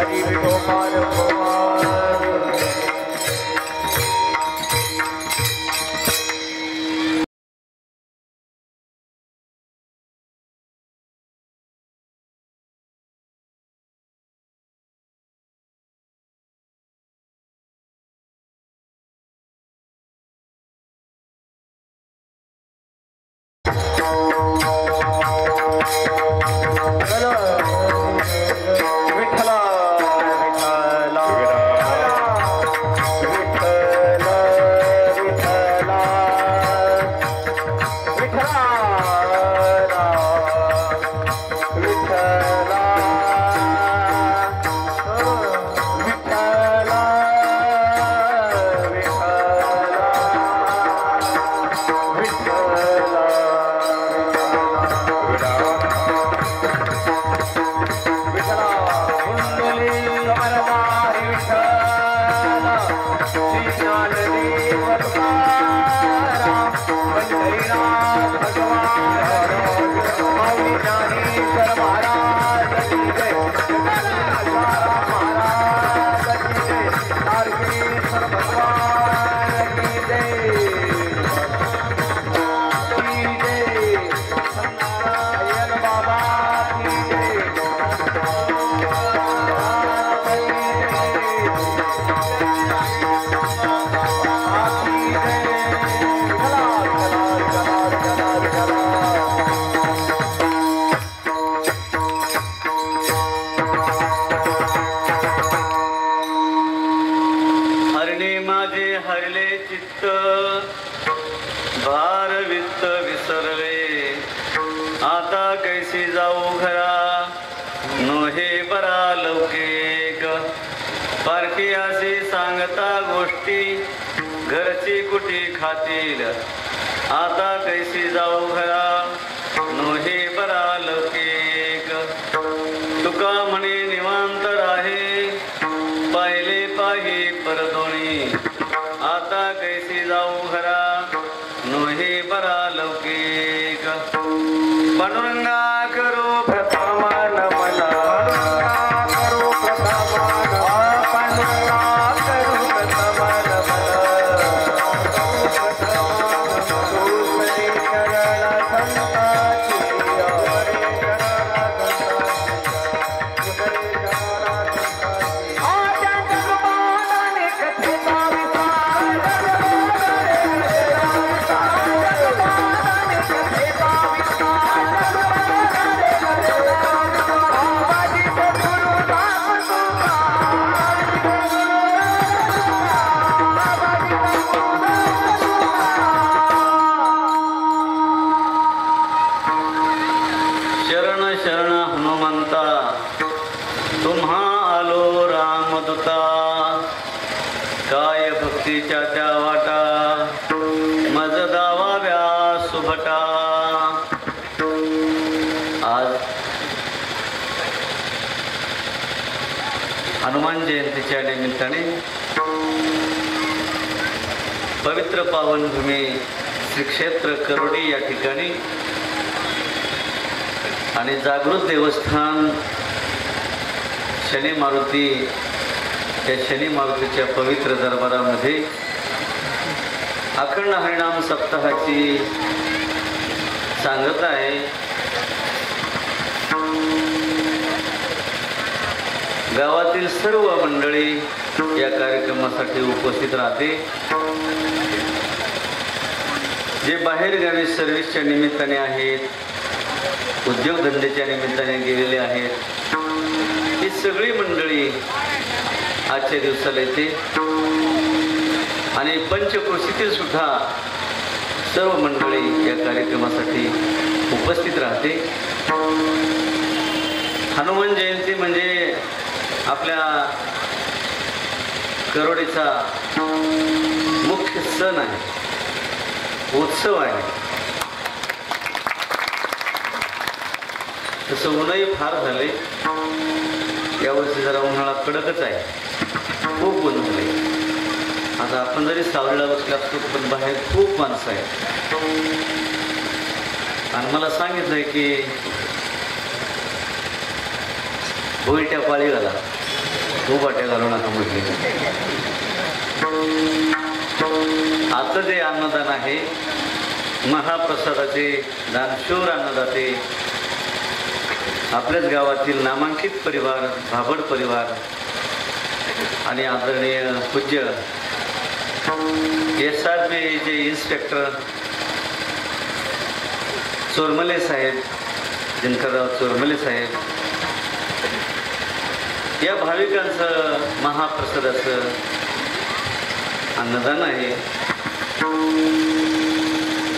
हरी विठोबार घरची कुटी खातील आता कैसी जाऊ घरा नोहे बरा लौकिक तुका म्हणे निवांत राहे पाहिले पाही परदोणी आता कैसी जाऊ घरा नोहे बरा लौकिक पांडुरंगा करो प्रथम नमला त्या वाटा मज दावाव्या सुभटा आज हनुमान जयंतीच्या निमित्ताने पवित्र पावनभूमी श्री क्षेत्र करोडी या ठिकाणी आणि जागृत देवस्थान शनी मारुती या शनी मारुतीच्या पवित्र दरबारामध्ये अखंड हरिनाम सप्ताहाची सांगता आहे। गावातील सर्व मंडळी या कार्यक्रमासाठी उपस्थित राहते। जे बाहेर गावी सर्व्हिसच्या निमित्ताने आहेत, उद्योगधंद्याच्या निमित्ताने गेलेले आहेत, ही सगळी मंडळी आजच्या दिवसाला येते आणि पंचक्रोशीतील सुद्धा सर्व मंडळी या कार्यक्रमासाठी उपस्थित राहते। हनुमान जयंती म्हणजे आपल्या करोडीचा मुख्य सण आहे, उत्सव आहे। तसं ऊनही फार झाले, यावर्षी जरा उन्हाळा कडकच आहे, खूप ऊन झाले। आता आपण जरी सावलीला बसले असतो पण बाहेर खूप माणसं आहेत आणि मला सांगितलंय की होळीच्या पाळी घाला, खूप वाट्या घालू नका म्हटले. आता जे अन्नदान आहे, महाप्रसादाचे दानशूर अन्नदाते आपल्याच गावातील नामांकित परिवार, भाबड परिवार आणि आदरणीय पूज्य SRPचे इन्स्पेक्टर चोरमले साहेब, दिनकरराव चोरमले साहेब, या भाविकांचं महाप्रसादाचं अन्नदान आहे.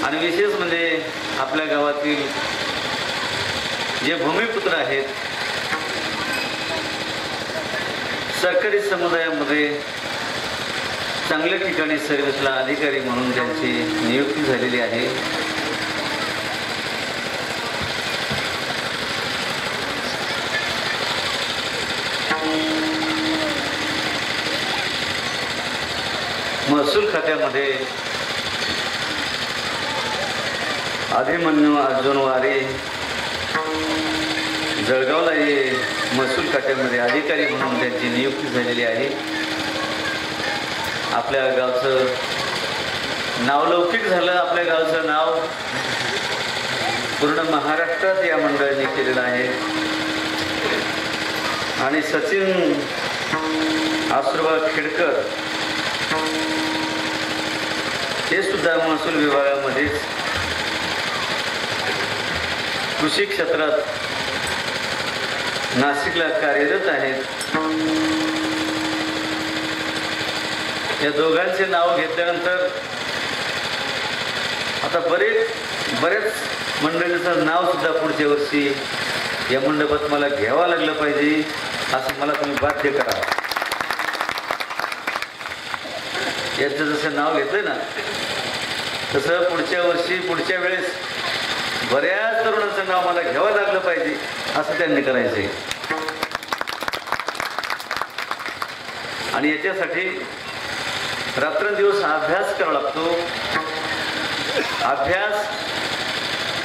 आणि विशेष म्हणजे आपल्या गावातील जे भूमिपुत्र आहेत, सरकारी समुदायामध्ये चांगल्या ठिकाणी सर्व्हिसला अधिकारी म्हणून त्यांची नियुक्ती झालेली आहे. महसूल खात्यामध्ये अभिमन्यू अर्जुन वारे, जळगावला हे महसूल खात्यामध्ये अधिकारी म्हणून त्यांची नियुक्ती झालेली आहे. आपल्या गावचं नावलौकिक झालं. आपल्या गावचं नाव पूर्ण महाराष्ट्रात या मंडळाने केलेलं आहे. आणि सचिन आसुरबा खेडकर हे सुद्धा महसूल विभागामध्येच कृषी क्षेत्रात नाशिकला कार्यरत आहेत. या दोघांचे नाव घेतल्यानंतर आता बऱ्याच मंडळींचं नाव सुद्धा पुढच्या वर्षी या मंडपात मला घ्यावं लागलं पाहिजे, असं मला तुम्ही बाध्य करा. यांचं जसं नाव घेतलं ना, तसं पुढच्या वर्षी, पुढच्या वेळेस बऱ्याच तरुणांचं नाव मला घ्यावं लागलं पाहिजे, असं त्यांनी करायचंय. आणि याच्यासाठी रात्रंदिवस अभ्यास करावा लागतो. अभ्यास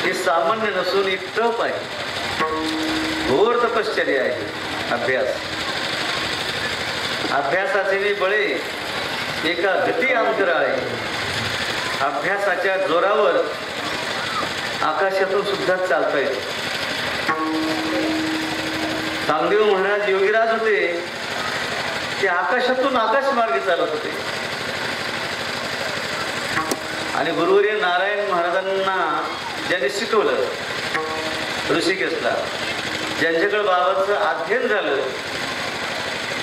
हे सामान्य नसून एक तप आहे, घोर तपश्चर्या आहे. अभ्यासाचे बळे एका गती अंतराळे. अभ्यासाच्या जोरावर आकाशातून सुद्धा चालता येते. कामदेव महाराज योगीराज होते, ते आकाशातून आकाश मार्गे चालत होते. आणि गुरुवर्य नारायण महाराजांना ज्यांनी शिकवलं ऋषिकेशला, ज्यांच्याकडे बाबांचं अध्ययन झालं,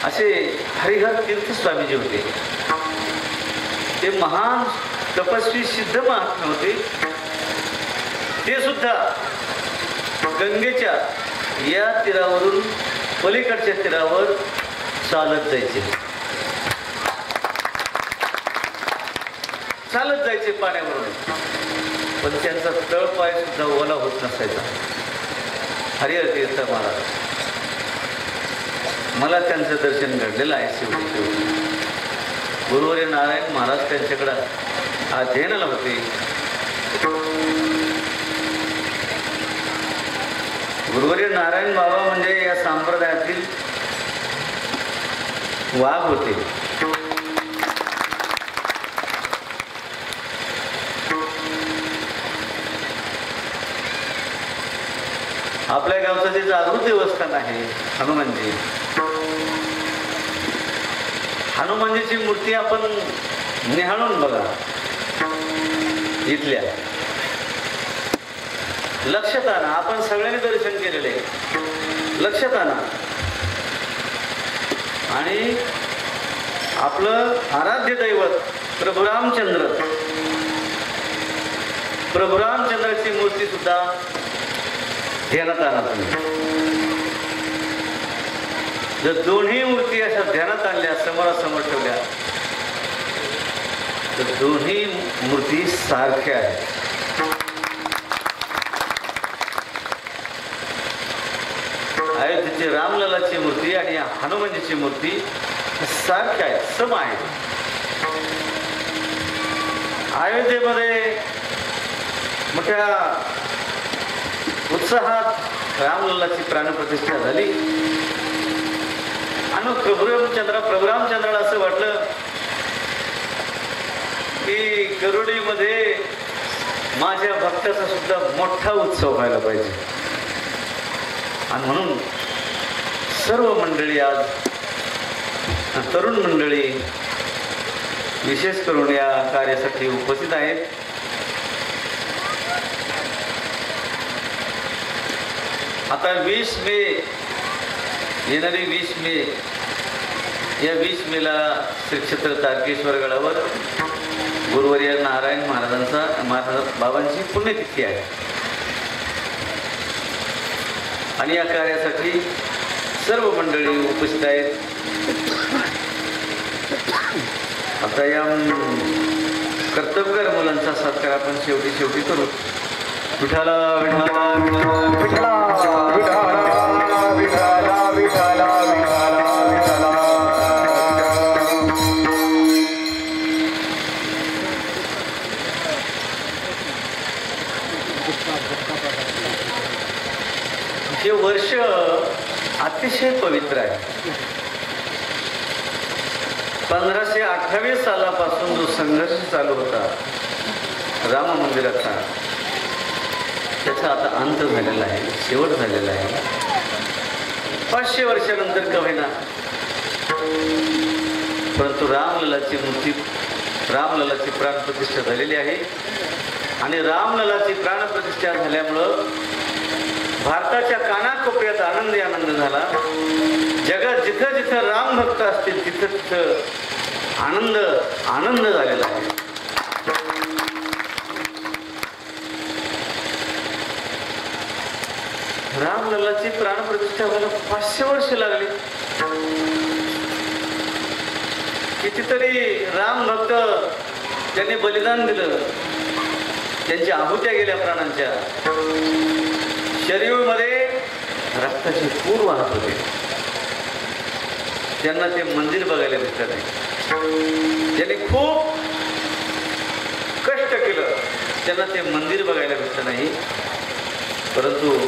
असे हरिहर तीर्थ स्वामीजी होते. ते महान तपस्वी सिद्ध महात्मे होते. ते सुद्धा गंगेच्या या तीरावरून पलीकडच्या तीरावर चालत जायचे पाण्यावरून. पण त्यांचा तळपाय सुद्धा ओला होत नसायचा. हरिहर तीर्थ महाराज, मला त्यांचं दर्शन घडलेलं आहे. शेवटी गुरुवर्य नारायण महाराज त्यांच्याकडं अध्ययनाला होते. गुरुवर्य नारायण बाबा म्हणजे या संप्रदायातील वाघ होते. आपल्या गावचं जे जागृत देवस्थान आहे हनुमानजी, हनुमानजीची मूर्ती आपण निहाळून बघा. इथल्या लक्षात आणा, आपण सगळ्यांनी दर्शन केलेले, लक्षात आणा. आणि आपलं आराध्य दैवत प्रभू रामचंद्राची मूर्ती सुद्धा ध्यानात आणा तुम्ही. जर दोन्ही मूर्ती अशा ध्यानात आणल्या, समोरासमोर ठेवल्या, तर दोन्ही मूर्ती सारख्या आहेत. अयोध्येची रामललाची मूर्ती आणि हनुमानजीची मूर्ती सारख्या आहेत, सम आहेत. अयोध्येमध्ये मोठ्या उत्साहात रामललाची प्राणप्रतिष्ठा झाली आणि प्रभू रामचंद्राला असं वाटलं की गरुडीमध्ये माझ्या भक्ताचा सुद्धा मोठा उत्सव व्हायला पाहिजे. आणि म्हणून सर्व मंडळी आज तरुण मंडळी विशेष करून या कार्यासाठी उपस्थित आहेत. आता 20 मे येणारी 20 मे या 20 मेला श्री क्षेत्र तारकेश्वर गडावर गुरुवर्य नारायण महाराज बाबांची पुण्यतिथी आहे. आणि या कार्यासाठी सर्व मंडळी उपस्थित आहेत. आता या कर्तव्यकर मुलांचा सत्कार आपण शेवटी करू. विठाला विठाला विठाला विठाला विठाला विठाला विठाला विठाला. हे वर्ष अतिशय पवित्र आहे. 1528 सालापासून जो संघर्ष चालू होता राम मंदिराचा, त्याचा आता अंत झालेला आहे, शेवट झालेला आहे. 500 वर्षानंतर का होईना, परंतु रामललाची प्राणप्रतिष्ठा झालेली आहे. आणि रामललाची प्राणप्रतिष्ठा झाल्यामुळं भारताच्या कानाकोपऱ्यात आनंद झाला. जगात जिथं जिथं राम भक्त असतील तिथं तिथं आनंद झालेला आहे. रामललाची प्राणप्रतिष्ठा व्हायला 500 वर्ष लागली. कितीतरी राम भक्त त्यांनी बलिदान दिलं, त्यांच्या आहुत्या गेल्या प्राणांच्या. शरीरामध्ये रक्ताचे पूर वाहत होते. त्यांना ते मंदिर बघायला भेटलं नाही. त्यांनी खूप कष्ट केलं, त्यांना ते मंदिर बघायला भेटलं नाही. परंतु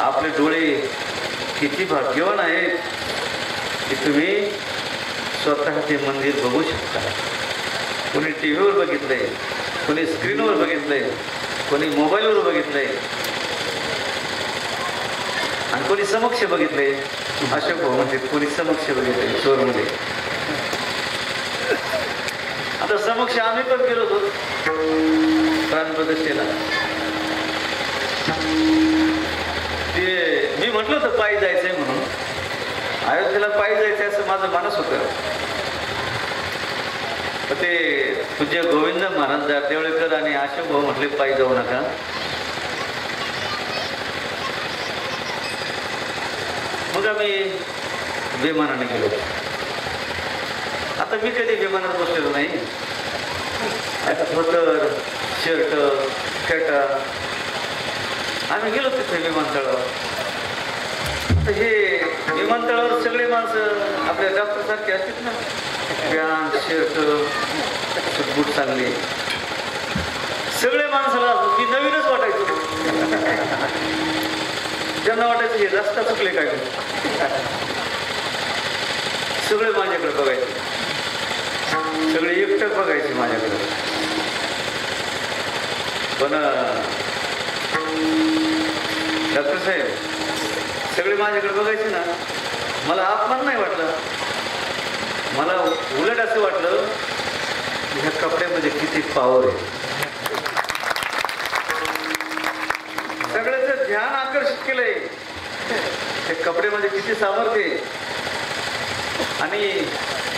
आपले डोळे किती भाग्यवान आहेत की तुम्ही स्वतः ते मंदिर बघू शकता. कोणी टीव्हीवर बघितलंय, कोणी स्क्रीनवर बघितलंय, कोणी मोबाईलवर बघितलंय, आणि कोणी समक्ष बघितलंय. अशोक भाऊ म्हणते कोणी समक्ष बघितलंय चोरमध्ये. आता समक्ष आम्ही पण गेलो होतो प्राणप्रतिष्ठेला. ते मी म्हटलं होतं पायी जायचंय म्हणून, अयोध्येला पायी जायचंय असं माझं मानस होतं. ते पूज्य गोविंद महाराज जातेवळेकर आणि अशोक भाऊ म्हटले पायी जाऊ नका. मग आम्ही विमानाने गेलो. आता मी कधी विमानात बसलेलो नाही. धोतर शर्ट फेटा आम्ही गेलो तिथे विमानतळावर. हे विमानतळावर सगळे माणसं आपल्या डॉक्टर सारखे असतात ना, पॅन्ट शर्ट बूट चांगले, सगळे माणसाला मी नवीनच वाटायचो. त्यांना वाटायचं हे रस्ता चुकले काय. सगळे माझ्याकडे बघायचे, सगळे एकटक बघायचे माझ्याकडे. पण डॉक्टर साहेब सगळे माझ्याकडे बघायचे ना, मला अपमान नाही वाटला. मला उलट असं वाटलं ह्या कपड्यामध्ये किती पावर आहे. सगळ्याचं ध्यान आकर्षित केलंय. त्या कपड्यामध्ये किती सामर्थ्य आहे. आणि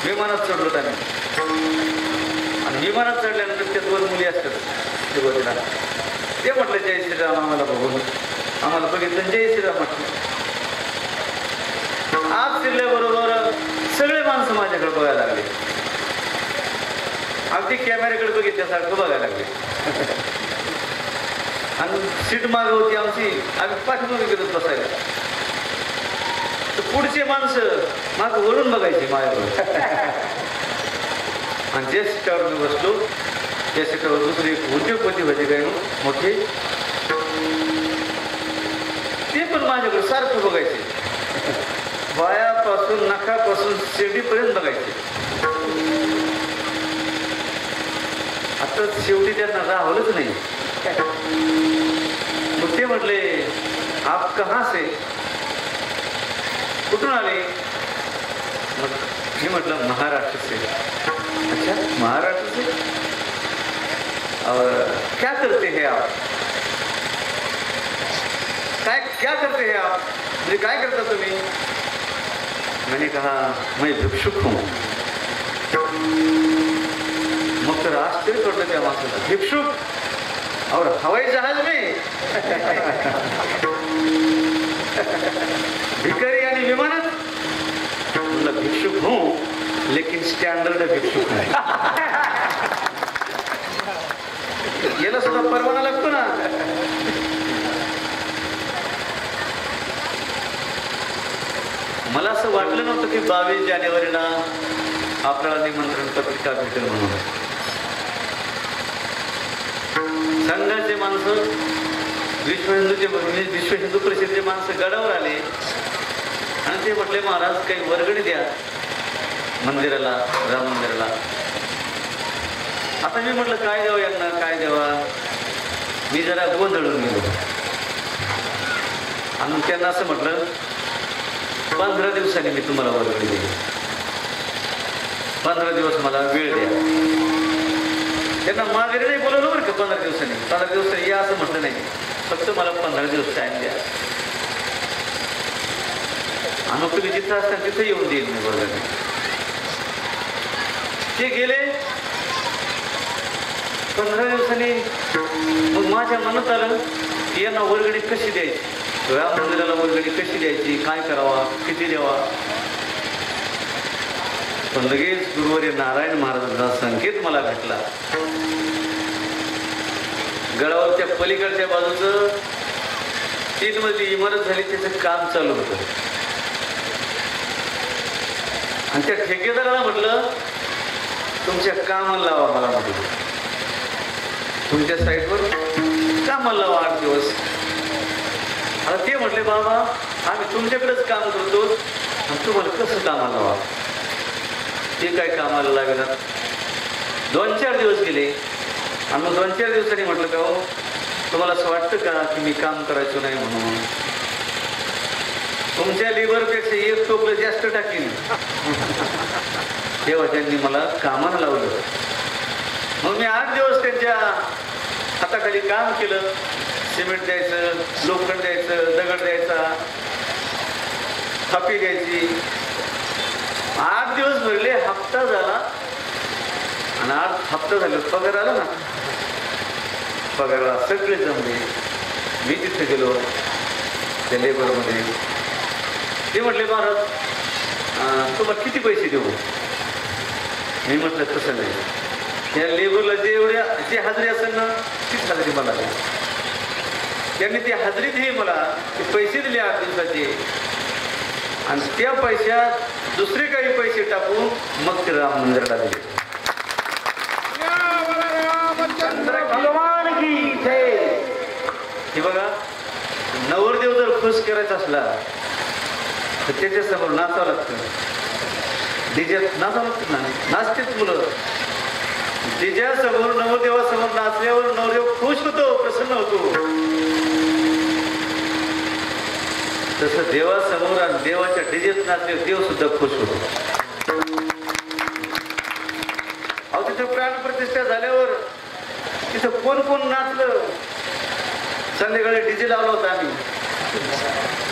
विमानात चढलो आम्ही. आणि विमानात चढल्यानंतर त्या 2 मुली असतात सुरुवातीला. ते म्हटलं जय श्रीराम. आम्हाला बघून आम्हाला बघितलं जय श्रीराम म्हटलं. आत शिरल्याबरोबर सगळे माणसं माझ्याकडे बघायला लागले. अगदी कॅमेऱ्याकडे बघितल्यासारखं बघायला लागले. आणि सीट माग होती आमची, आम्ही पाठीमागे गेलो बसायला. तर पुढचे माणसं माग वळून बघायची माझ्याकडे. आणि ज्या सीटावर मी बसलो त्या सीटावर दुसरी उद्योगपती होते काय मोठे, ते पण माझ्याकडे सारखं बघायचे. पायापासून नखापासून शेवटीपर्यंत बघायचे. आता शेवटी त्यांना राहवलंच नाही. मग ते म्हटले आप कहाँ से, कुठून आले? मग मी म्हटलं महाराष्ट्र से. अच्छा महाराष्ट्र से, और क्या करते हैं आप? क्या करते हैं आप, म्हणजे काय करता तुम्ही? मैंने कहा मैं भिक्षुक हूँ. मग तर आश्चर्य पडलं त्या माणसाला. भिक्षुक और हवाई जहाज में? भिकारी आणि विमानात? मतलब भिक्षुक हूँ लेकिन स्टँडर्ड भिक्षुक नाही. याला सुद्धा परवाना लागतो ना. मला असं वाटलं नव्हतं की 22 जानेवारीला आपल्याला निमंत्रण पत्रिका भेटेल म्हणून. संघाचे माणसं, विश्व हिंदू परिषदेचे माणसं गडावर आले आणि ते म्हटले महाराज काही वर्गणी द्या मंदिराला, राम मंदिराला. आता मी म्हटलं काय द्यावं यांना, काय द्यावा. मी जरा गोंधळून गेलो आणि त्यांना असं म्हटलं 15 दिवसांनी मी तुम्हाला वर्गणी देईन, 15 दिवस मला वेळ द्या. त्यांना माघारी नाही बोलवलं बरं का. 15 दिवसांनी या असं म्हटलं नाही, फक्त मला 15 दिवस टाइम द्या आणि मग तुम्ही जिथं असता तिथं येऊन देईल मी वर्गणी. ते गेले. 15 दिवसांनी मग माझ्या मनात आलं की यांना वर्गणी कशी द्यायची, राम मंदिराला वर्गणी कशी द्यायची, काय करावा, किती द्यावा. पण लगेच गुरुवारी नारायण महाराजांचा संकेत मला भेटला. गडावरच्या पलीकडच्या बाजूचं 3 मजली इमारत झाली, त्याचं काम चालू होतं. आणि त्या ठेकेदाराला म्हटलं तुमच्या कामाला लावा मला, म्हटलं तुमच्या साईटवर कामाला लावा 8 दिवस. आता ते म्हटले बाबा आम्ही तुमच्याकडेच काम करतो आणि तुम्हाला कसं कामाला लावा. ते काय कामाला लागणार. 2-4 दिवस गेले आणि मग 2-4 दिवसांनी म्हटलं का हो तुम्हाला असं वाटतं का की मी काम करायचो नाही म्हणून, तुमच्या लिव्हरपेक्षा 1 टोपलं जास्त टाकीन. तेव्हा त्यांनी मला कामाला लावलं. मग मी 8 दिवस त्यांच्या हाताखाली काम केलं. सिमेंट द्यायचं, लोखंड द्यायचं, दगड द्यायचा, थापी द्यायची. 8 दिवस भरले, हप्ता झाला आणि 8 हप्ता झाले पगार आला ना. पगाराला सगळे जमले. मी तिथे गेलो त्या लेबरमध्ये. ते म्हटले महाराज तुम्हाला किती पैसे देऊ. मी म्हटलं तसं नाही, या लेबरला जे हजेरी असेल ना तीच हजेरी मला द्या. त्यांनी ती हजेरी दिली मला, ते पैसे दिले 8 दिवसाचे आणि त्या पैशात दुसरे काही पैसे टाकून मग ते राम मंदिराला दिले. हे बघा, नवरदेव जर खुश करायचा असला तर त्याच्यासमोर नाचावं लागतं. डीजेत नाचावं लागतं ना, नाचतेच मुलं. डीजेसमोर नवरदेवासमोर नाचल्यावर नवरदेव खुश होतो, प्रसन्न होतो. तसं देवासमोर आणि देवाच्या डीजेत नाचले देव सुद्धा खुश होतो. अहो तिथं प्राणप्रतिष्ठा झाल्यावर तिथं कोण कोण नाचलं. संध्याकाळी डीजे लावला होता आम्ही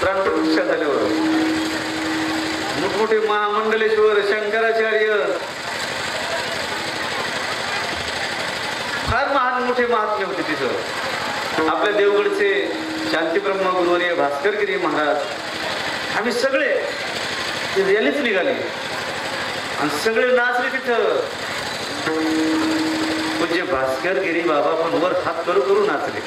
प्राणप्रतिष्ठा झाल्यावर. मोठमोठे महामंडलेश्वर, शंकराचार्य, फार मोठे महात्मे होते तिथं. आपल्या देवगडचे शांतीब्रह्म गुरुवर्य भास्करगिरी महाराज, आम्ही सगळे रॅलीच निघाले आणि सगळे नाचले तिथं. पूज्य भास्करगिरी बाबा पण वर हात करू करू नाचले.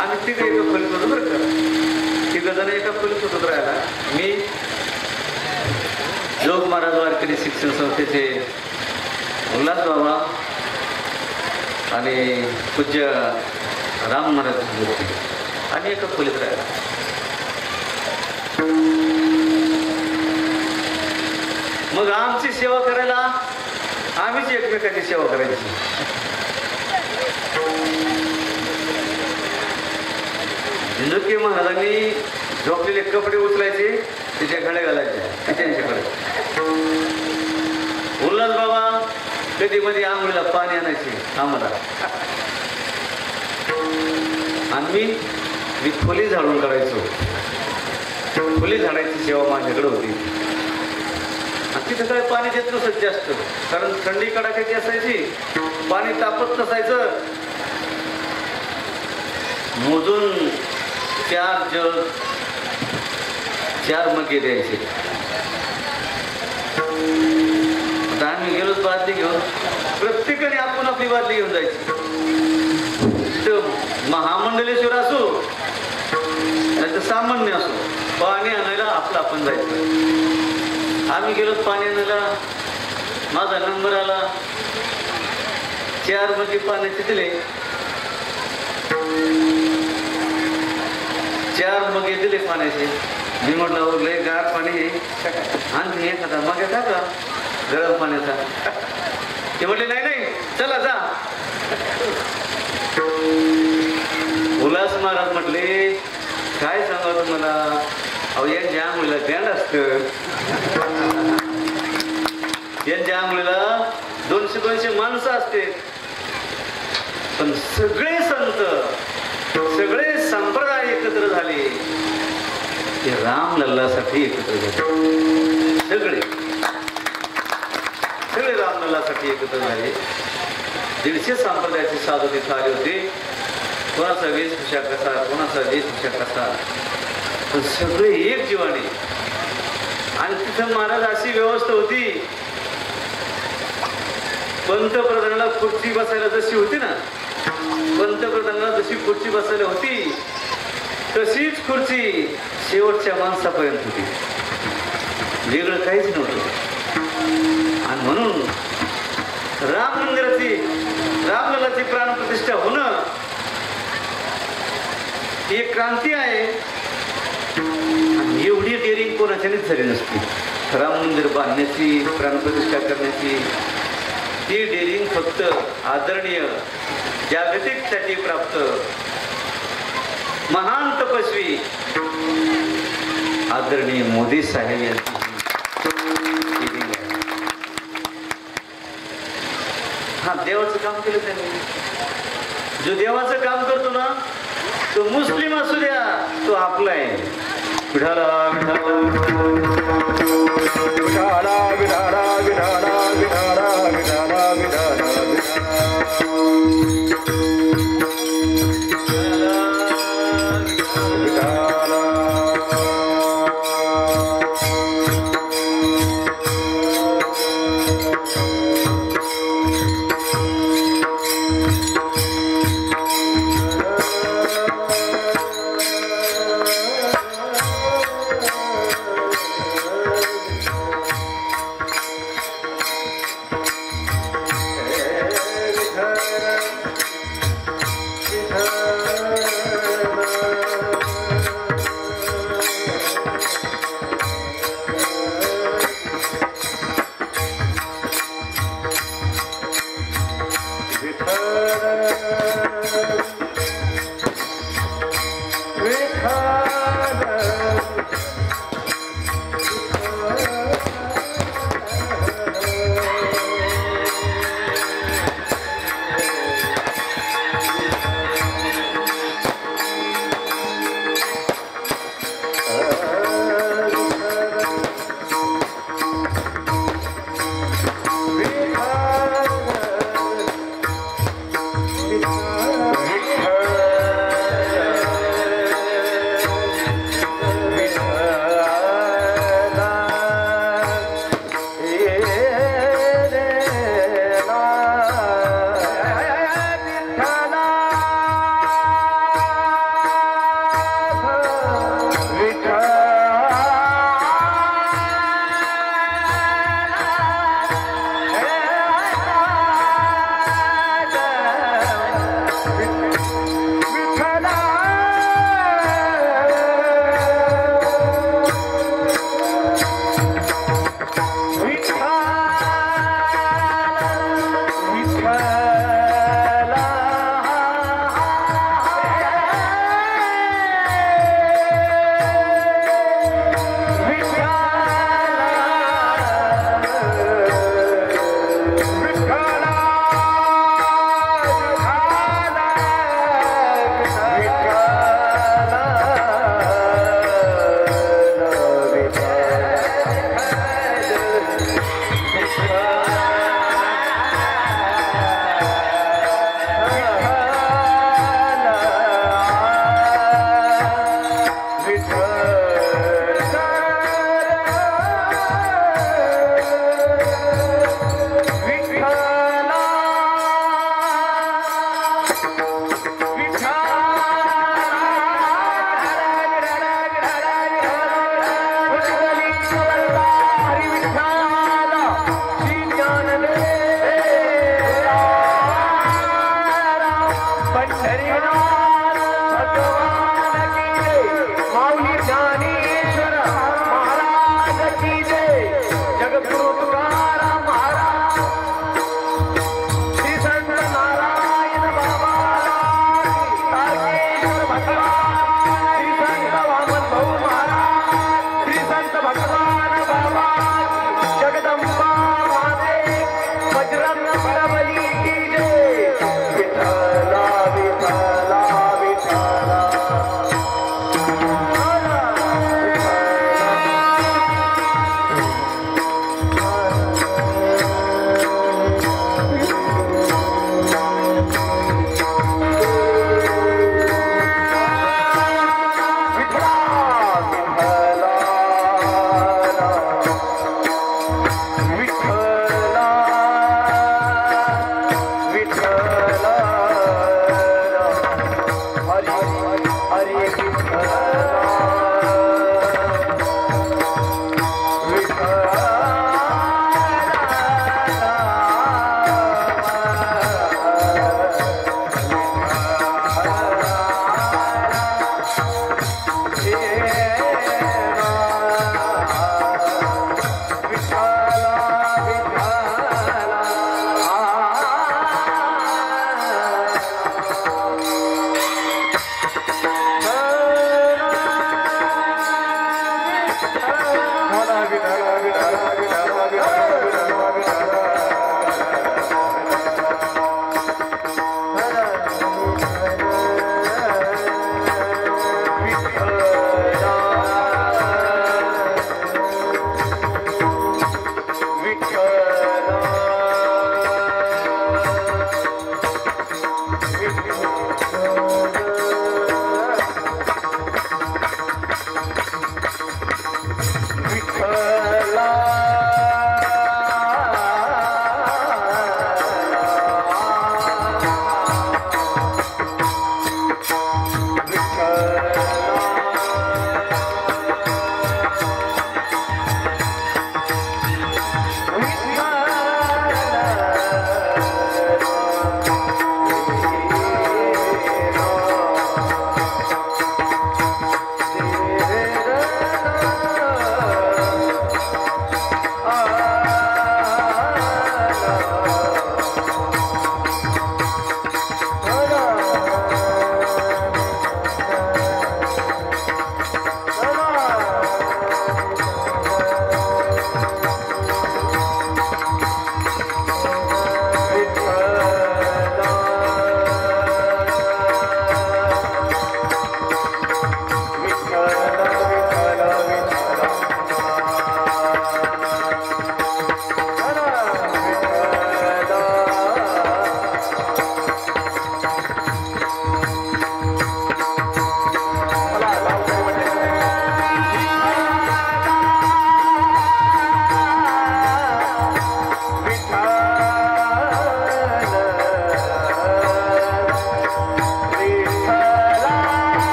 आम्ही तिघे एका खोलीत होतो बरं का. 3 जण एका खोलीत होत राहायला. मी जोग महाराज वारकरी शिक्षण संस्थेचे उल्हास बाबा आणि पूज्य राम महाराज आणि एका खोलीत राहायला. मग आमची सेवा करायला आम्हीच एकमेकांची सेवा करायची. झिंजुके महाराजांनी झोपलेले कपडे उचलायचे, तिच्या घड्या घालायचे त्यांच्याकडे. उल्हास बाबा कधी मध्ये आंघोळीला पाणी आणायचे आम्हाला, आणि मी खोली झाडून काढायचो. खोली झाडायची सेवा माझ्याकडे होती. तिथं काय पाणी देत नसत जास्त, कारण थंडी कडाक्याची असायची, पाणी तापत नसायचं. मोजून 4 जग 4 मगे द्यायचे. आता आम्ही गेलोच बादली घेऊन, प्रत्येकाने आपण आपली बादली घेऊन जायची. महामंडलेश्वर असो नाही तर सामान्य असो, पाणी आणायला आपलं आपण जायचं. आम्ही गेलो पाणी आणायला, माझा नंबर आला, 4 मगे पाण्याचे दिले. 4 मगे दिले पाण्याचे. मी म्हटलं लय गार पाणी आणखी एखादा मग टाका गरम पाण्याचा. ते म्हटले नाही नाही चला जा. उल्हास महाराज म्हटले काय सांगा तुम्हाला, अहो यांच्या आंघोळीला ध्यान असतं. यांच्या आंघोळीला 200-200 माणसं असते, पण सगळे संत सगळे संप्रदाय एकत्र झाले ते रामलल्लासाठी एकत्र झाले. सगळे रामलल्लासाठी एकत्र झाले. 150 संप्रदायाचे साधू तिथे आले होते. कोणाचा वेशभूषा कसा, कोणाचा वेशभूषा कसा, पण सगळे एक जीवाने. आणि तिथं महाराज अशी व्यवस्था होती, पंतप्रधानाला खुर्ची बसायला जशी होती ना, पंतप्रधानाला जशी खुर्ची बसायला होती तशीच खुर्ची शेवटच्या माणसापर्यंत होती. वेगळं काहीच नव्हतं. आणि म्हणून राम मंदिराची रामलल्लाची प्राणप्रतिष्ठा होणं ही एक क्रांती आहे. आणि एवढी डेअरिंग कोणाच्यानेच झाली नसती. राम मंदिर बांधण्याची, प्राणप्रतिष्ठा करण्याची ती डेअरिंग फक्त आदरणीय जागतिक ख्याती प्राप्त महान तपस्वी आदरणीय मोदी साहेब यांची हा देवाचं काम केलं त्यांनी. जो देवाचं काम करतो ना तो मुस्लिम असू द्या, तो आपला आहे. विठाला विठाला विठाला विठाला विठाला विठाला विठाला विठाला Thank you.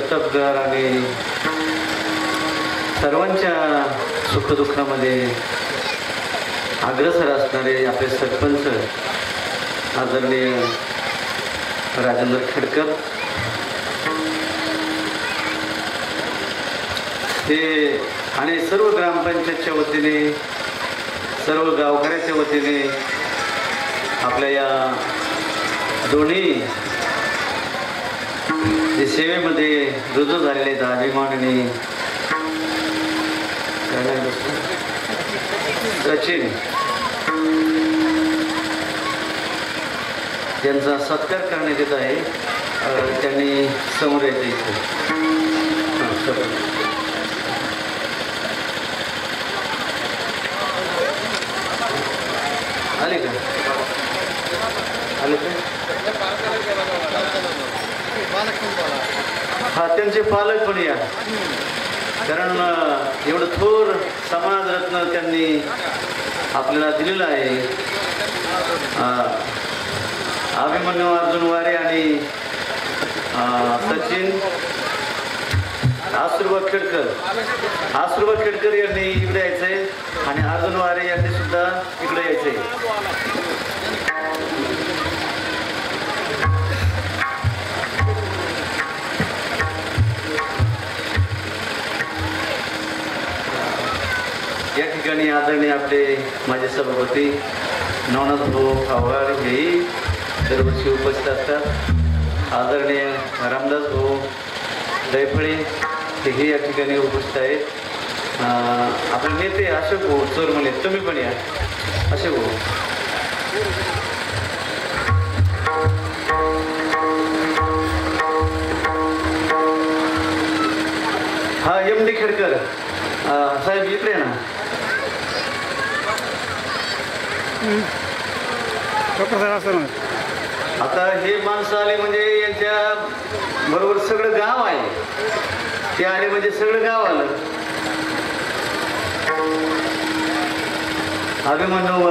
कर्तबगार आणि सर्वांच्या सुखदुःखामध्ये अग्रसर असणारे आपले सरपंच आदरणीय राजेंद्र खेडकर हे आणि सर्व ग्रामपंचायतच्या वतीने सर्व गावकऱ्याच्या वतीने आपल्या या दोन्ही जे सेवेमध्ये रुजू झालेले आहेत अभिमानाने सचिन यांचा सत्कार करण्यात येत आहे. त्यांनी समोर यायचं इथं. आले का आले का हा त्यांचे पालक पण या, कारण एवढं थोर समाजरत्न त्यांनी आपल्याला दिलेलं आहे. अभिमन्यू अर्जुन वारे आणि सचिन आसुरबा खेडकर यांनी इकडे यायचंय आणि अर्जुन वारे यांनी सुद्धा इकडे यायचंय. या ठिकाणी आदरणीय आपले माझे सभापती नवनाथ भाऊ आव्हाड हेही दरवर्षी उपस्थित असतात. आदरणीय रामदास भाऊ दैफळे हेही या ठिकाणी उपस्थित आहेत. आपले नेते अशोक भाऊ चोरमले तुम्ही पण या. अशोक भाऊ हा MD खेडकर साहेब इकडे ना. आता हे माणसं आले म्हणजे यांच्या बरोबर सगळं गाव आहे. ते आले म्हणजे सगळं गाव आलं. अभिमन्यू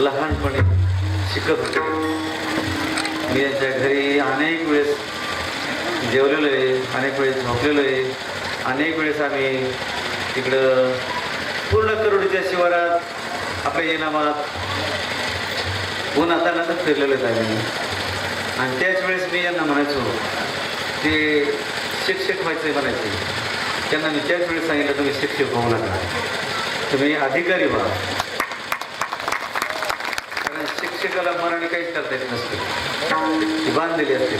लहानपणी शिकत होते. मी यांच्या घरी अनेक वेळेस जेवलेलो आहे, अनेक वेळेस झोपलेलो आहे. अनेक वेळेस आम्ही तिकडं पूर्ण करोडीच्या शिवारात आपल्या इनामात ऊन आता फिरलेलो आहेत आम्ही. आणि त्याच वेळेस मी यांना म्हणायचो ते शिक्षक व्हायचे म्हणायचे. त्यांना मी त्याच वेळेस सांगितलं तुम्ही शिक्षक होऊ नका, तुम्ही अधिकारी व्हा. शिक्षकाला मनाने काहीच करता येत नसते, ती बांधलेली असते.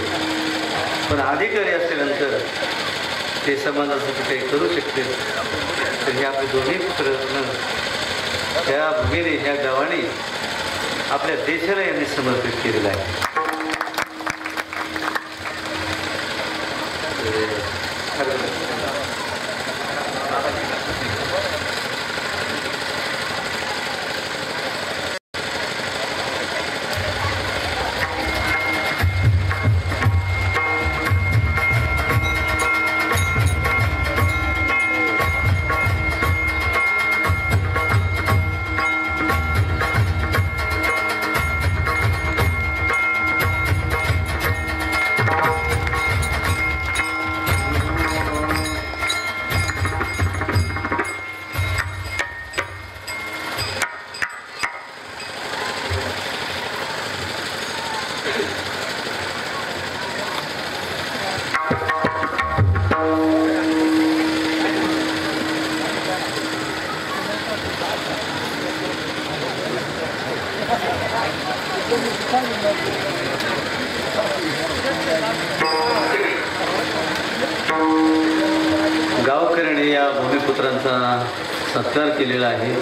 पण अधिकारी असल्यानंतर ते समाजासाठी काही करू शकते. तर हे आपले दोन्ही प्रयत्न ह्या भूमीने ह्या गावाने आपल्या देशाला यांनी समर्पित केलेलं आहे. गावकऱ्याने या भूमिपुत्रांचा सत्कार केलेला आहे.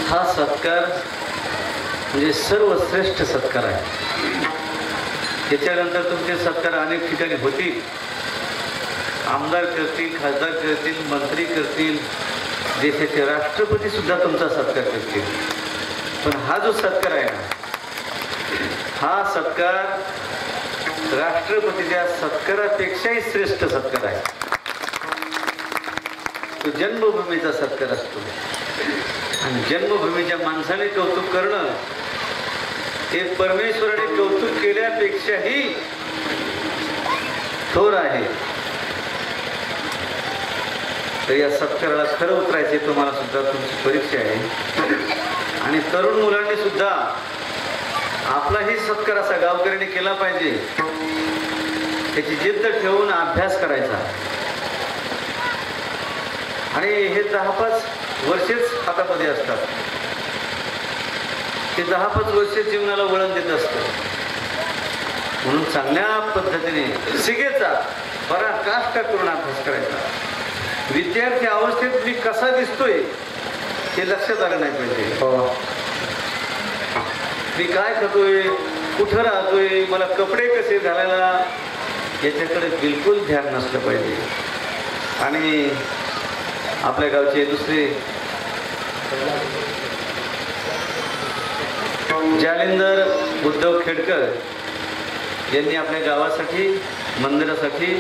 हा सत्कार म्हणजे सर्वश्रेष्ठ सत्कार आहे. त्याच्यानंतर तुमचे सत्कार अनेक ठिकाणी होतील. आमदार करतील, खासदार करतील, मंत्री करतील, देशाचे राष्ट्रपती सुद्धा तुमचा सत्कार करतील. पण हा जो सत्कार आहे ना, हा सत्कार राष्ट्रपतीच्या सत्कारापेक्षाही श्रेष्ठ सत्कार आहे. तो जन्मभूमीचा सत्कार असतो. आणि जन्मभूमीच्या माणसाने कौतुक करणं हे परमेश्वराने कौतुक केल्यापेक्षाही थोर आहे. तर या सत्काराला खरं उतरायचे तुम्हाला सुद्धा तुमची परीक्षा आहे. आणि तरुण मुलांनी सुद्धा आपलाही सत्कार असा गावकऱ्याने केला पाहिजे. त्याची जिद्द ठेवून अभ्यास करायचा. आणि हे 10-5 वर्षेच हातामध्ये असतात. ते 10-5 वर्षे जीवनाला वळण देत असतं. म्हणून चांगल्या पद्धतीने शिकेचा पराकाष्ठा करून अभ्यास करायचा. विद्यार्थी अवस्थेत मी कसा दिसतोय हे लक्षात आलं नाही पाहिजे. मी काय खातोय, कुठं राहतोय, मला कपडे कसे घालायला, याच्याकडे बिलकुल ध्यान नसलं पाहिजे. आणि आपल्या गावचे दुसरे जालिंदर उद्धव खेडकर यांनी आपल्या गावासाठी, मंदिरासाठी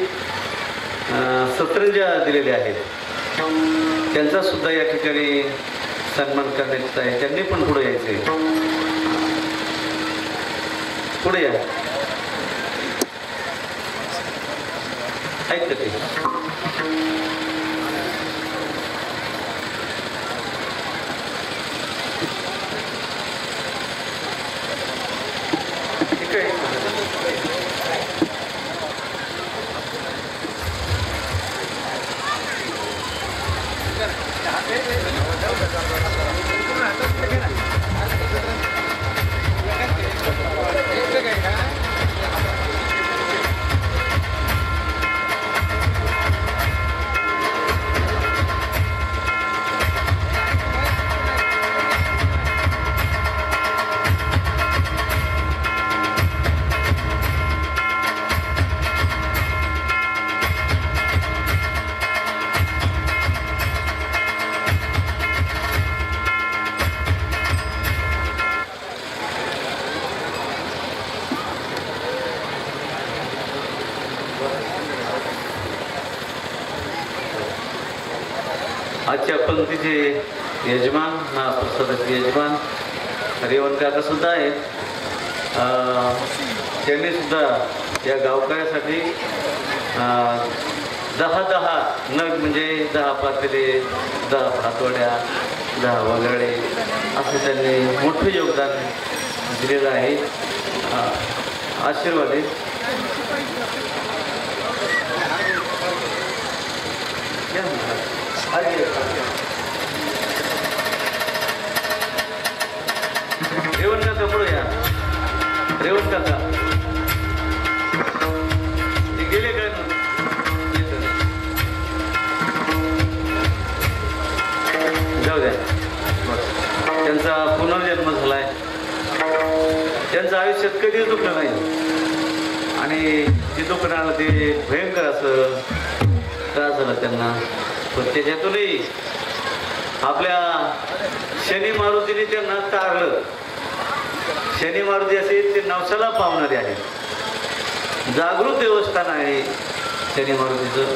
सतरंजा दिलेल्या आहेत. त्यांचा सुद्धा या ठिकाणी सन्मान करण्यात आहे. त्यांनी पण पुढे यायचे. पुढे या, ऐकतं ते. ठीक आहे. आजच्या पंक्तीचे यजमान, महाप्रसादाचे यजमान रेवण काका सुद्धा आहेत. त्यांनी सुद्धा या गावकऱ्यासाठी 10 नग म्हणजे 10 पातेले, 10 भातवड्या, 10 वगळे असं त्यांनी मोठं योगदान दिलेलं आहे. आशीर्वाद आहे. रेवण काका पुढे या. रेवण काका ते गेले काय ना, जाऊ द्या. त्यांचा पुनर्जन्म झालाय. त्यांचं आयुष्यात कधीच दुखलं नाही. आणि ते दुखणं आलं ते भयंकर असं त्रास झाला त्यांना. पण त्याच्यातूनही आपल्या शनी मारुतीने त्यांना तारलं. शनी मारुती असे ते नवसाला पावणारे आहेत. जागृत देवस्थान आहे शनी मारुतीचं.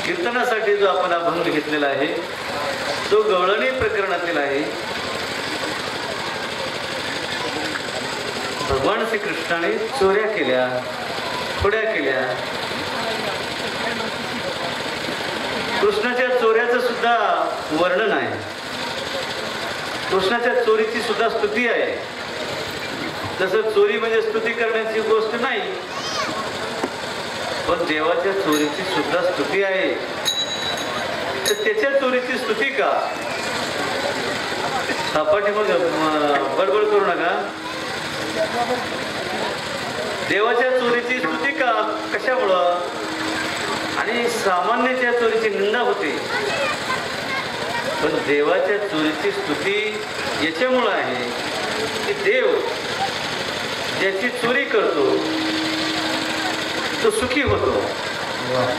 कीर्तनासाठी जो आपण अभंग घेतलेला आहे तो गवळणी प्रकरणातील आहे. भगवान श्रीकृष्णाने चोऱ्या केल्या, खोड्या केल्या. कृष्णाच्या चोऱ्याचं सुद्धा वर्णन आहे. कृष्णाच्या चोरीची सुद्धा स्तुती आहे. तसं चोरी म्हणजे स्तुती करण्याची गोष्ट नाही, पण देवाच्या चोरीची सुद्धा स्तुती आहे. तर त्याच्या चोरीची स्तुती का? पाठीमाग बडबड करू नका. देवाच्या चोरीची स्तुती का कशामुळं आणि सामान्याच्या चोरीची निंदा होते, पण देवाच्या चोरीची स्तुती याच्यामुळं आहे की देव ज्याची चोरी करतो तो सुखी होतो.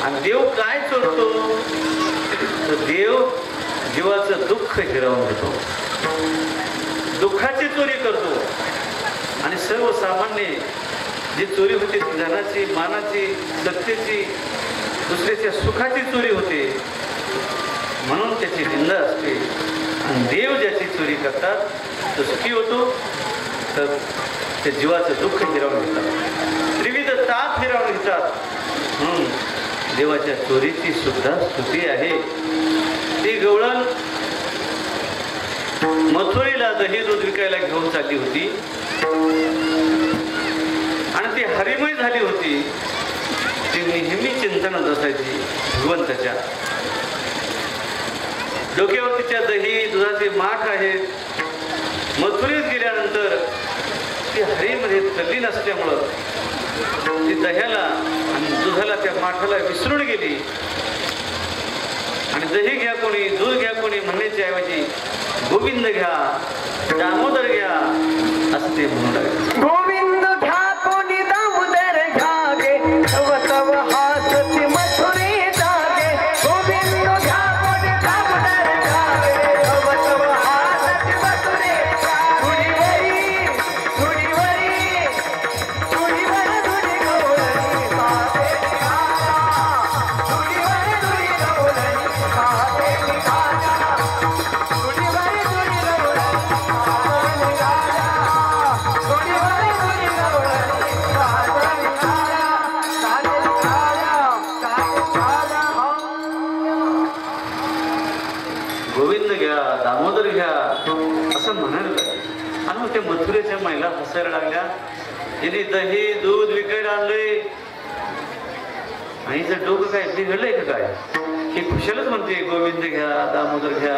आणि देव काय चोरतो तर देव जीवाचं दुःख हिरावून घेतो, दुःखाची चोरी करतो. आणि सर्वसामान्य जी चोरी होती धनाची, मानाची, सत्तेची, दुसऱ्याच्या सुखाची चोरी होते, म्हणून त्याची निंदा असते. आणि देव ज्याची चोरी करतात तो सुखी होतो, तर ते जीवाचं दुःख हिरावून घेतात, त्रिविध ताप हिरावून घेतात. म्हणून देवाच्या चोरीची सुद्धा स्तुती आहे. ती गवळण मथुरेला दही दूध विकायला घेऊन चालली होती आणि ती हरिमय झाली होती. ती नेहमी चिंतनात असायची भगवंताच्या. डोक्यावर तिच्या दही दुधाचे माठ आहेत. मथुरेत गेल्यानंतर ती हरीमध्ये तल्लीन असल्यामुळं ती दह्याला आणि दुधाला, त्या माठाला विसरून गेली. आणि दही घ्या कोणी, दूध घ्या कोणी म्हणण्याच्या ऐवजी गोविंद घ्या, दामोदर घ्या असं ते म्हणू लागले. गोविंद घ्या कोणी, दामोदर घ्या गे, तव तव हासती मथुरे जागे. गोविंद घ्या कोणी, दामोदर घ्या गे, तव तव हासती मथुरे जागे. धुळीवरी धुळीवर धुळी गवळणी साधे निघाला. धुळीवर धुळी गवळणी साधे निघाला. धुळीवर धुळी गवळणी साधे निघाला. धुळीवर धुळी गवळणी साधे निघाला. साधे निघाला, साधे निघाला. गोविंद घ्या, दामोदर घ्या असं म्हणायला लागले. आणि मग त्या मथुरेच्या महिला हसायला लागल्या. तिने दही दूध विकायला आणलंय आणि जर डोकं काय बिघडलंय का काय, हे खुशालच म्हणते गोविंद घ्या, दामोदर घ्या.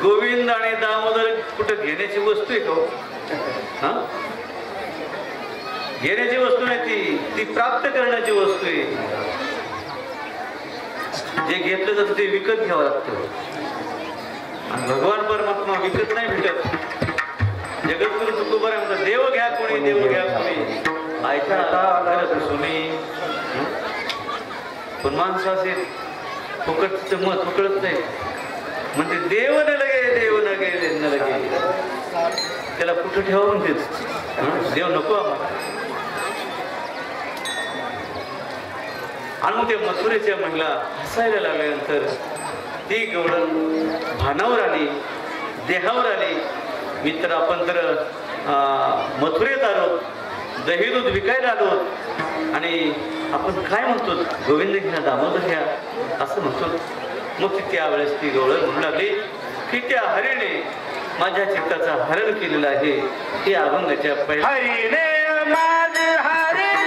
गोविंद आणि दामोदर कुठं घेण्याची वस्तू आहे का? घेण्याची वस्तू नाही, ती प्राप्त करण्याची वस्तू आहे. जे घेतलं जातं ते विकत घ्यावं लागतं. आणि भगवान परमात्मा विकत नाही भेटत. जगद्गुरु तुकोबाराय म्हणतात, देव घ्या कोणी, देव घ्या कोणी, ऐका आता सुनी. पण माणसं असेल फुकटचं मत फुकळत नाही, म्हणते देव न लगे, देव न गे न लगे. त्याला कुठं ठेवा म्हणते, देव नको आम्हाला. आणि मग त्या मथुरेच्या महिला हसायला लागल्यानंतर ती गवळण भानावर आली, देहावर आली. मित्र आपण तर मथुरेत आलो, दही दूध विकायला आलो आणि आपण काय म्हणतो, गोविंद घ्या, दामोदर घ्या असं म्हणतो. मग त्यावेळेस ती गवळण म्हणू लागली की त्या हरीने माझ्या चित्ताचा हरण केलेला आहे. ते अभंगाच्या पहिल्या हरिणे माझे हरिणे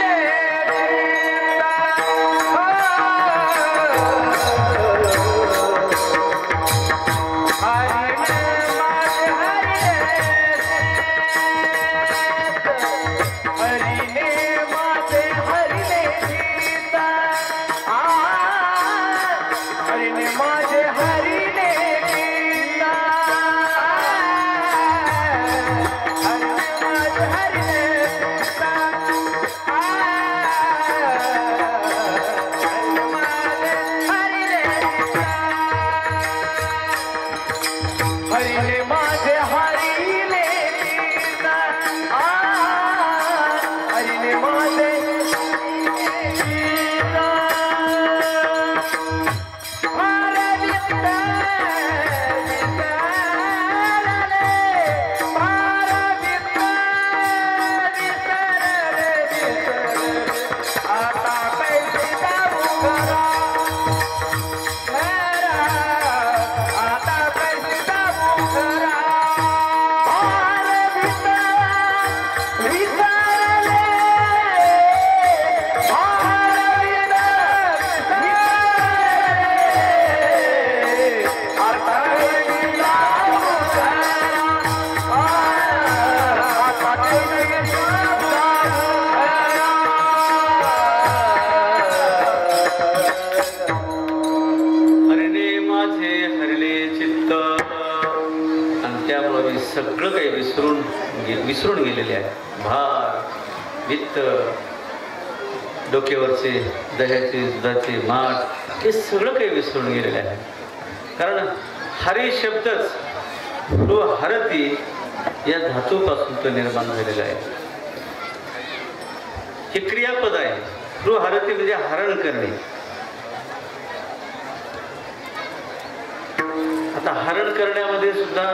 सगळं काही विसरून गेलेले आहे. भार, वित्त, डोक्यावरचे दह्याचे दुधाचे माठ हे सगळं काही विसरून गेलेले आहे. कारण हरी शब्दच हरती या धातूपासून तो निर्माण झालेला आहे. हे क्रियापद आहे. हरती म्हणजे हरण करणे. आता हरण करण्यामध्ये सुद्धा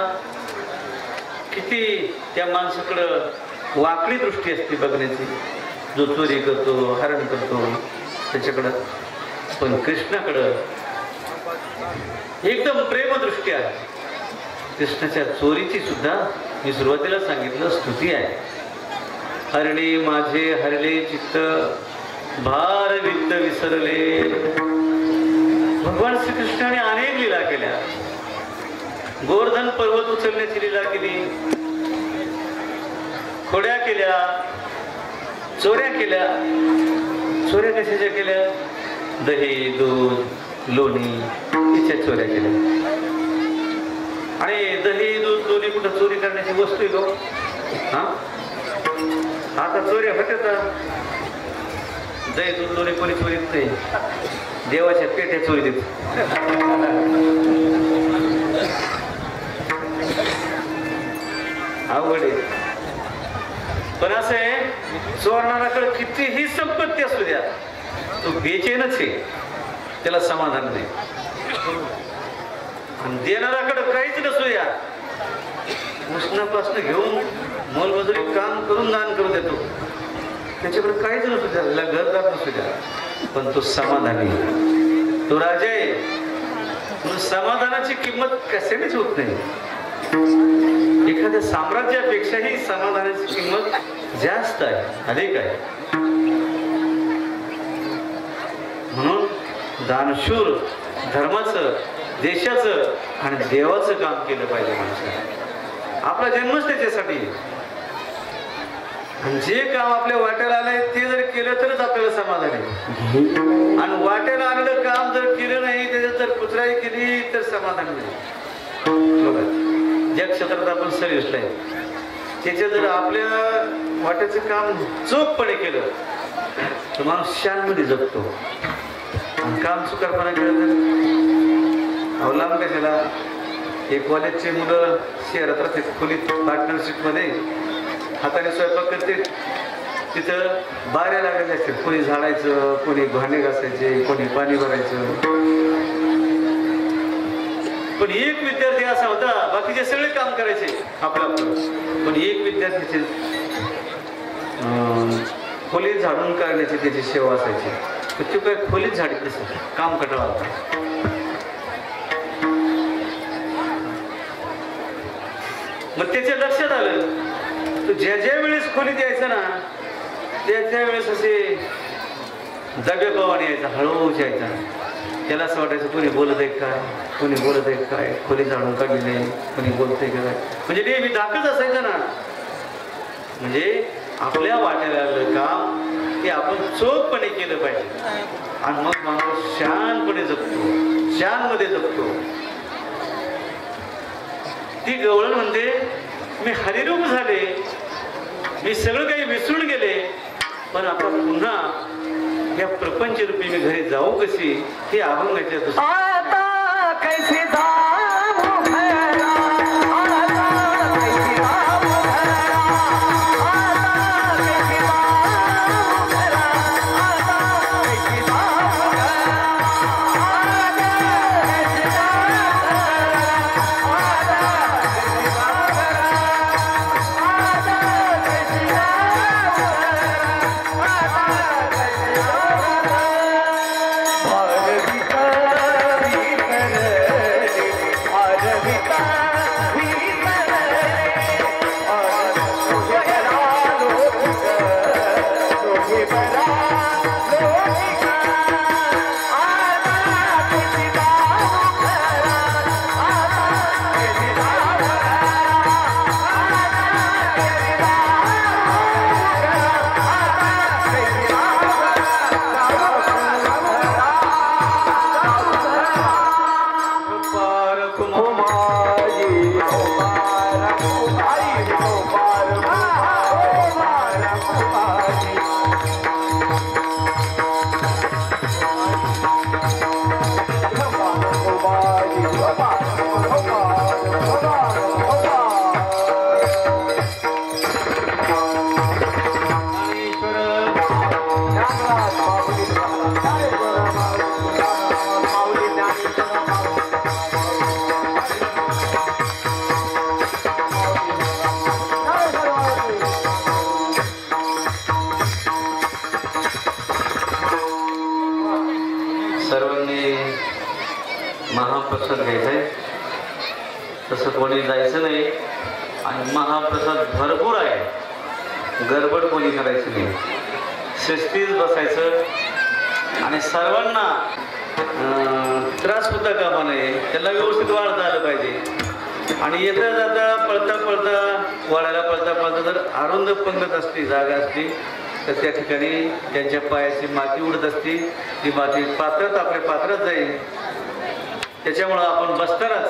किती त्या माणसाकडं वाकडी दृष्टी असते बघण्याची. जो चोरी करतो, हरण करतो त्याच्याकडं. पण कृष्णाकडं एकदम प्रेमदृष्टी आहे. कृष्णाच्या चोरीची सुद्धा मी सुरुवातीला सांगितलं स्तुती आहे. हरणे माझे हरले चित्त, भार वित्त विसरले. भगवान श्रीकृष्णाने अनेक लीला केल्या. गोवर्धन पर्वत उचलण्याची लीला केली, खोड्या केल्या, चोऱ्या केल्या. चोऱ्या कशाच्या केल्या? दही, दूध, लोणी तिच्या चोऱ्या केल्या. आणि दही, दूध, लोणी कुठं चोरी करण्याची वस्तू आहे का? हा, आता चोऱ्या होत्यात. दही, दूध, लोणी कोणी चोरीत नाही. देवाच्या पेट्या चोरी देत. अवघड आहे. पण असं आहे, चोरणाऱ्याकडे कितीही संपत्ती असू द्या, तो बेचैनच आहे, त्याला समाधान नाही. आणि देणाऱ्याकडे काहीच नसू द्या, उष्णापासून घेऊन मोलमजुरी काम करून दान करून देतो, त्याच्याकडे काहीच नसू द्या, घरदार नसू द्या, पण तो समाधानी, तो राजा आहे. म्हणून समाधानाची किंमत कशानेच होत नाही. एखाद्या साम्राज्यापेक्षाही समाधानाची किंमत जास्त आहे, अधिक आहे. म्हणून दानशूर धर्माचं, देशाचं आणि देवाचं काम केलं पाहिजे माणसाने. आपला जन्मच त्याच्यासाठी. जे काम आपल्या वाट्याला आलंय ते जर केलं तरच आपल्याला समाधान आहे. आणि वाट्याला आलेलं काम जर केलं नाही, त्याच्यात जर कुचराई केली तर समाधान नाही. बघा, ज्या क्षेत्रात आपण सर्व्हिसला आहे, त्याच्या जर आपल्या वाट्याचं काम चोखपणे केलं तर माणूस शानमध्ये जगतो. काम चुकारपणा केलं तर अवलांब कशाला. हे कॉलेजचे मुलं शहरात राहतात, खोलीत पार्टनरशिपमध्ये हाताने स्वयंपाक करते. तिथं बाऱ्या लागलेल्या असतात, कोणी झाडायचं, कोणी भांडे घासायचे, कोणी पाणी भरायचं. पण एक विद्यार्थी असा होता, बाकीचे सगळे काम करायचे आपलं आपलं, पण एक विद्यार्थीचे खोली झाडून काढण्याची त्याची सेवा असायची. तर तो काय खोलीत झाडीत नसतं, काम कटाळा होता. मग त्याच्या लक्षात आलं, तो ज्या ज्या वेळेस खोलीत यायचं ना, त्या वेळेस असे दबेबावाने यायचा, हळूच यायचा. त्याला असं वाटायचं कोणी बोलत आहे काय, कोणी बोलत आहे काय, खोली झाडून काढली नाही, कोणी बोलतंय काय. म्हणजे नेहमी दाखवत असायचं ना. म्हणजे आपल्या वाट्याला आलेलं काम ते आपण चोखपणे केलं पाहिजे. आणि मग माणूस शानपणे जगतो, शानमध्ये जगतो. ती गवळण म्हणते, मी हरिरूप झाले, मी सगळं काही विसरून गेले, पण आता पुन्हा या प्रपंच रूपी मी घरी जाऊ कशी, हे अभंगाच्या आता कैसे जाऊ घरा, आता कैसे जाऊ घरा, आता कैसे जाऊ घरा, आता कैसे जाऊ घरा, आता कैसे जाऊ कुमार सर्वांनी महाप्रसाद घ्यायचा आहे, तसं कोणी जायचं नाही. आणि महाप्रसाद भरपूर आहे, गडबड कोणी करायची नाही, शिस्तीत बसायचं. आणि सर्वांना त्रास होता कामा नये, त्याला व्यवस्थित वाढता आलं पाहिजे. आणि येता जाता पळता पळता वाढायला पळता जर अरुंद पंगत असली, जागा असली, तर त्या ठिकाणी त्यांच्या पायाची माती उडत असती, ती माती पात्रात आपल्या पात्रात जाईल. त्याच्यामुळं आपण बसतानाच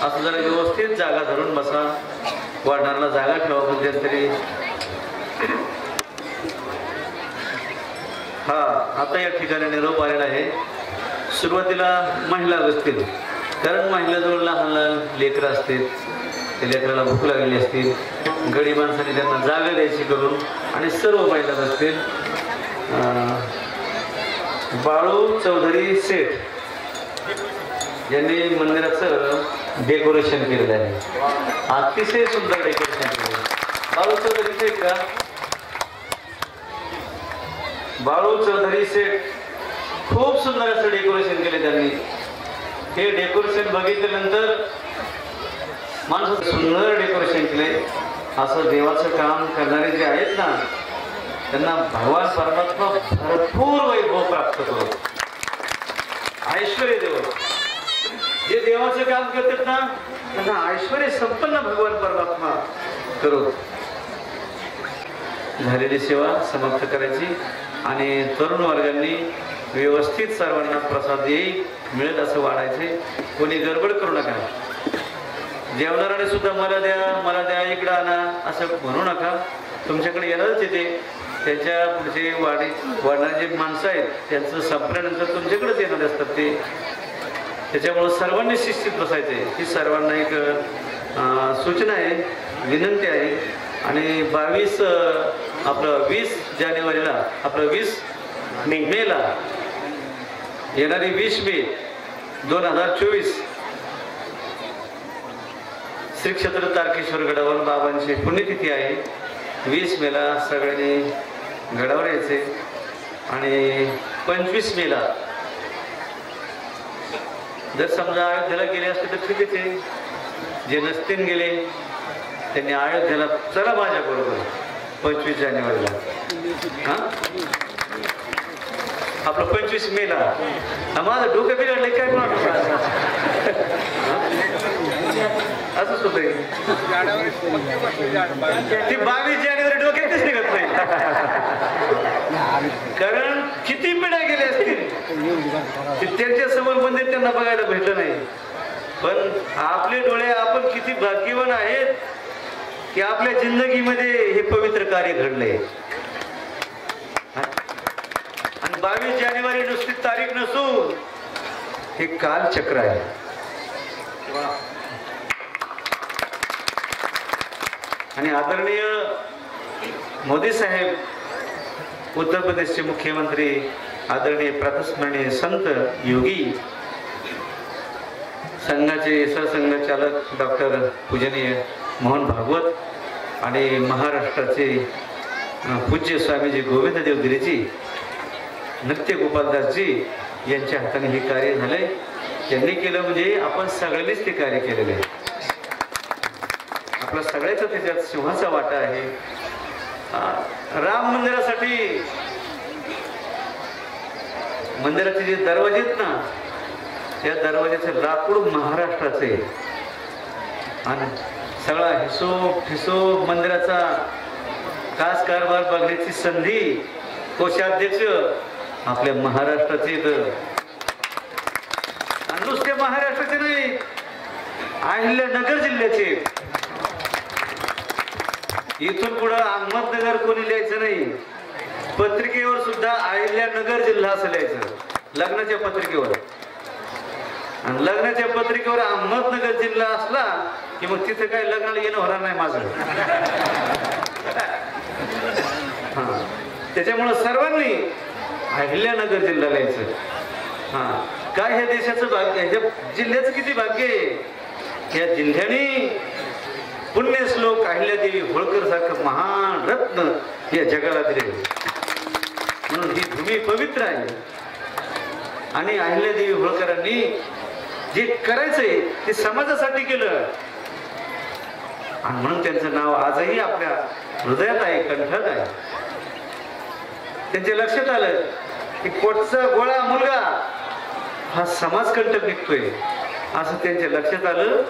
असं जरा व्यवस्थित जागा धरून बसा, वाढणाऱ्याला जागा ठेवा मध्यंतरी. हा आता या ठिकाणी निरोप आलेला आहे. सुरुवातीला महिला बसतील, कारण महिलाजवळ लहान लहान लेकरं असतील, त्या लेकराला भूक लागलेली असतील, गडी माणसाने त्यांना जागा द्यायची करून, आणि सर्व महिला बसतील. बाळू चौधरी सेठ यांनी मंदिराचं डेकोरेशन केलेलं आहे, अतिशय सुंदर डेकोरेशन केलेलं आहे. बाळू चौधरी सेठ का? बाळू चौधरी सेठ खूप सुंदर असं डेकोरेशन केले त्यांनी. हे डेकोरेशन बघितल्यानंतर माणसाचं सुंदर डेकोरेशन केले. असं देवाचं काम करणारे जे आहेत ना, त्यांना भगवान परमात्मा भरपूर वैभव प्राप्त करो, ऐश्वर्य देव. जे देवाचं काम करतात ना, त्यांना ऐश्वर्य संपन्न भगवान परमात्मा करो. झालेली सेवा समाप्त करायची आणि तरुण वर्गांनी व्यवस्थित सर्वांना प्रसाद येईल मिळेल असं वाढायचे. कोणी गडबड करू नका. जेवणाराने सुद्धा मला द्या इकडं आणा असं म्हणू नका. तुमच्याकडे येणारच येते, त्यांच्या पुढचे वाढणारे जे माणसं आहेत त्यांचं संपल्यानंतर तुमच्याकडेच येणार असतात ते. त्याच्यामुळं सर्वांनी शिस्तीत बसायचे, ही सर्वांना एक सूचना आहे, विनंती आहे. आणि 20 जानेवारीला आपलं 20 मेला येणारी 20 मे 2024 श्री क्षेत्र तारकेश्वर गडावर बाबांची पुण्यतिथी आहे. 20 मेला सगळ्यांनी गडावर यायचे. आणि 25 मेला जर समजा अयोध्येला गेले असते तर ठीक आहे, जे नसतील गेले त्यांनी अयोध्येला चला माझ्याबरोबर 25 जानेवारीला. हा आपलं 25 मेला माझं डोकं बिघडलंय काय कोणा असंच होतंय. ती 22 जानेवारी डोक्यातच निघत नाही, कारण किती पिढ्या गेल्या असतील त्यांच्या समोर मध्ये त्यांना बघायला भेटलं नाही. पण आपले डोळे, आपण किती भाग्यवान आहेत की आपल्या जिंदगीमध्ये हे पवित्र कार्य घडलंय. आणि 22 जानेवारी नुसती तारीख नसून हे कालचक्र आहे. आणि आदरणीय मोदी साहेब, उत्तर प्रदेशचे मुख्यमंत्री, आदरणीय प्रातस्मरणीय संत योगी, संघाचे सरसंघचालक डॉक्टर पूजनीय मोहन भागवत आणि महाराष्ट्राचे पूज्य स्वामीजी गोविंददेव गिरीजी, नृत्य गोपालदासजी यांच्या हाताने हे कार्य झाले. त्यांनी केलं म्हणजे आपण सगळ्यांनीच ते कार्य केलेलं आहे. आपला सगळ्याचा त्याच्यात सिंहाचा वाटा आहे. राम मंदिरासाठी मंदिराचे जे दरवाजे आहेत ना, त्या दरवाजाचे लाकूड महाराष्ट्राचे. आणि सगळा हिशोब मंदिराचा कास कारभार बघण्याची संधी कोषाध्यक्ष आपल्या महाराष्ट्राचे. आणि नुसते महाराष्ट्राचे नाही, अहिल्यानगर जिल्ह्याचे. इथून पुढं अहमदनगर कोणी लिहायचं नाही, पत्रिकेवर सुद्धा अहिल्यानगर जिल्हा असं लिहायचं लग्नाच्या पत्रिकेवर. आणि लग्नाच्या पत्रिकेवर अहमदनगर जिल्हा असला की मग तिथे काही लग्नाला येणं होणार नाही माझं. त्याच्यामुळं सर्वांनी अहिल्यानगर जिल्हा लिहायचं. काय ह्या देशाचं भाग्य, ह्या जिल्ह्याचं किती भाग्य आहे. या जिल्ह्याने पुण्यश्लोक अहिल्यादेवी होळकर सारखं महान रत्न या जगाला दिले. म्हणून ही भूमी पवित्र आहे. आणि अहिल्यादेवी होळकरांनी जे करायचंय ते समाजासाठी केलं. आणि म्हणून त्यांचं नाव आजही आपल्या हृदयात आहे, कंठात आहे. त्यांच्या लक्षात आलं की पोटचा गोळा मुलगा हा समाजकंटक निघतोय. असं त्यांच्या लक्षात आलं.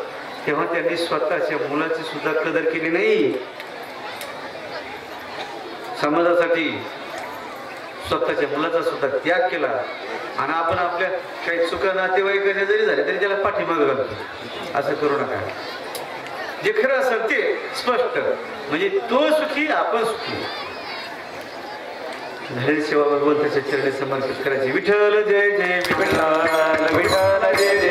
तेव्हा त्यांनी स्वतःच्या मुलाची सुद्धा कदर केली नाही. समाजासाठी स्वतःच्या मुलाचा सुद्धा त्याग केला. आणि आपण आपल्या काही चुका नातेवाईकाच्या जरी झाल्या तरी त्याला पाठीमागे घालतो. असं करू नका. जे खरं असेल ते स्पष्ट, म्हणजे तो सुखी आपण सुखी. धैर्य सेवा भगवंताच्या चरणी समर्पित करायचे. विठ्ठल जय जय विठ्ठल, विठ्ठल जय जय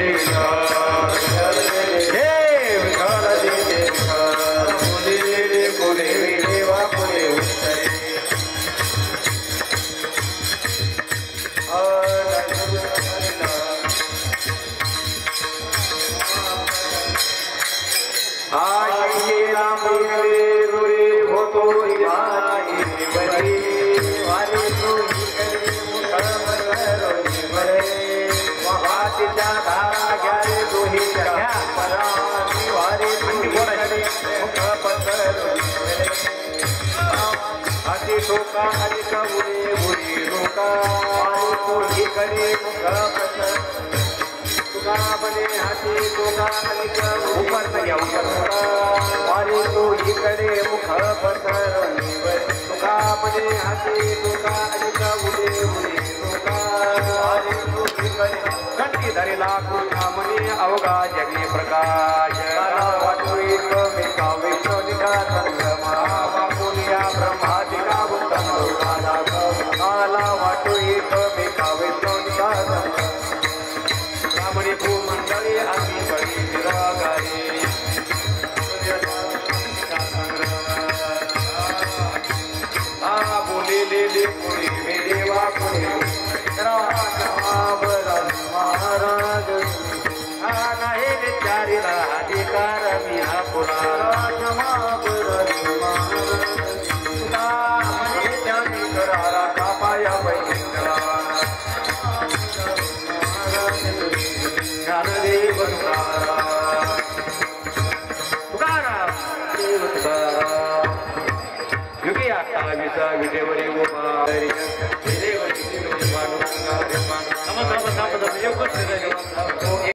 शोका अधिक उरे उरे लोका कोणी करे तुका बने हाती शोका अधिक ऊपर न वारे तो इकडे मुख पसर तुका बने हाती तुका अधिक उरे उरे लोका वारे तो इकडे कंठी धरेला कृष्णा मनी अवघा जगे प्रकाश वाटू एक मेका विश्वनिका संगमा बापुनिया ब्रह्मादिका आला वाटो एक मेकावे रामणी भूमंडळी आम्ही बळी निरागारी बोलेले पुढे मे देवा पुढे महाराज नाही विचारीला अधिकार मी हा पुरा विटेवरी